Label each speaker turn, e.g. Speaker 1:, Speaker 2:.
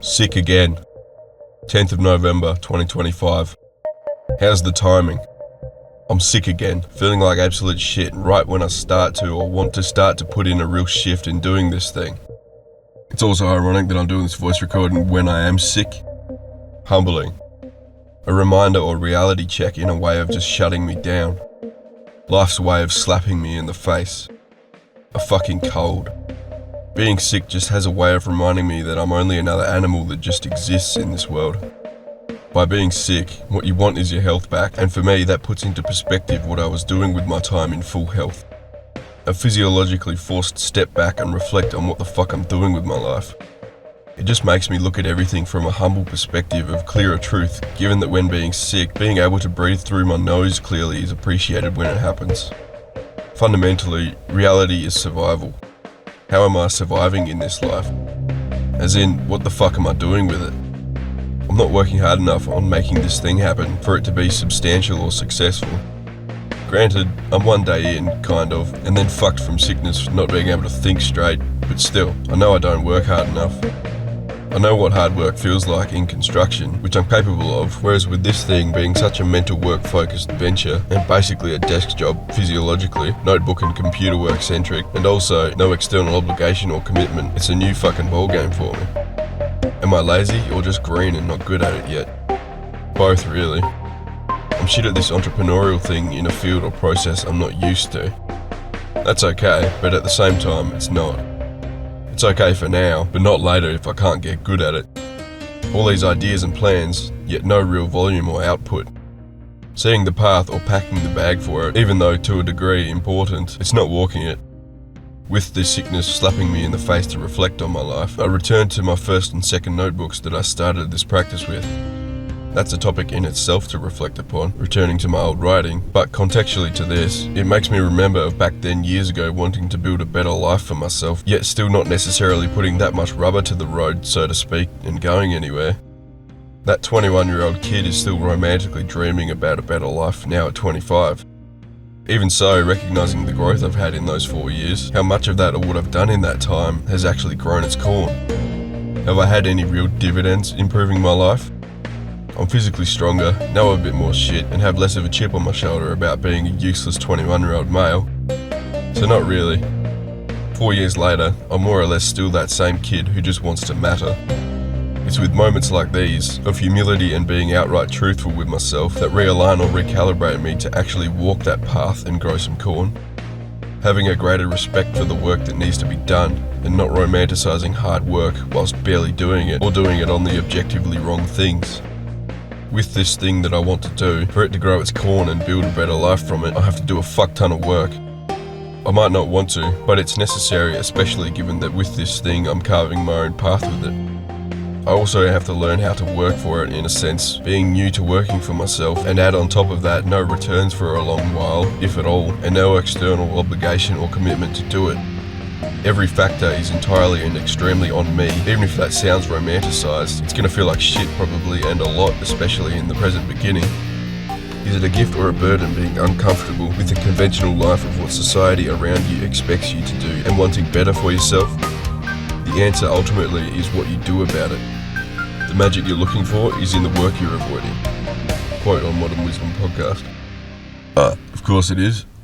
Speaker 1: Sick again. 10th of November 2025. How's the timing? I'm sick again, feeling like absolute shit right when I start to or want to start to put in a real shift in doing this thing. It's also ironic that I'm doing this voice recording when I am sick. Humbling. A reminder or reality check in a way of just shutting me down. Life's way of slapping me in the face. A fucking cold. Being sick just has a way of reminding me that I'm only another animal that just exists in this world. By being sick, what you want is your health back, and for me that puts into perspective what I was doing with my time in full health. A physiologically forced step back and reflect on what the fuck I'm doing with my life. It just makes me look at everything from a humble perspective of clearer truth, given that when being sick, being able to breathe through my nose clearly is appreciated when it happens. Fundamentally, reality is survival. How am I surviving in this life? As in, what the fuck am I doing with it? I'm not working hard enough on making this thing happen for it to be substantial or successful. Granted, I'm one day in, kind of, and then fucked from sickness, not being able to think straight, but still, I know I don't work hard enough. I know what hard work feels like in construction, which I'm capable of, whereas with this thing being such a mental work-focused venture, and basically a desk job physiologically, notebook and computer work centric, and also no external obligation or commitment, it's a new fucking ballgame for me. Am I lazy or just green and not good at it yet? Both really. I'm shit at this entrepreneurial thing in a field or process I'm not used to. That's okay, but at the same time, it's not. It's okay for now, but not later if I can't get good at it. All these ideas and plans, yet no real volume or output. Seeing the path or packing the bag for it, even though to a degree important, it's not walking it. With this sickness slapping me in the face to reflect on my life, I returned to my first and second notebooks that I started this practice with. That's a topic in itself to reflect upon, returning to my old writing, but contextually to this, it makes me remember of back then years ago wanting to build a better life for myself, yet still not necessarily putting that much rubber to the road, so to speak, and going anywhere. That 21-year-old kid is still romantically dreaming about a better life now at 25. Even so, recognizing the growth I've had in those 4 years, how much of that or what I've done in that time has actually grown its corn. Have I had any real dividends improving my life? I'm physically stronger, know a bit more shit, and have less of a chip on my shoulder about being a useless 21-year-old male. So not really. 4 years later, I'm more or less still that same kid who just wants to matter. It's with moments like these, of humility and being outright truthful with myself, that realign or recalibrate me to actually walk that path and grow some corn. Having a greater respect for the work that needs to be done, and not romanticizing hard work whilst barely doing it, or doing it on the objectively wrong things. With this thing that I want to do, for it to grow its corn and build a better life from it, I have to do a fuck ton of work. I might not want to, but it's necessary, especially given that with this thing I'm carving my own path with it. I also have to learn how to work for it in a sense, being new to working for myself, and add on top of that no returns for a long while, if at all, and no external obligation or commitment to do it. Every factor is entirely and extremely on me. Even if that sounds romanticized, it's gonna feel like shit probably, and a lot, especially in the present beginning. Is it a gift or a burden being uncomfortable with the conventional life of what society around you expects you to do and wanting better for yourself? The answer ultimately is what you do about it. The magic you're looking for is in the work you're avoiding. Quote on Modern Wisdom podcast. Of course it is.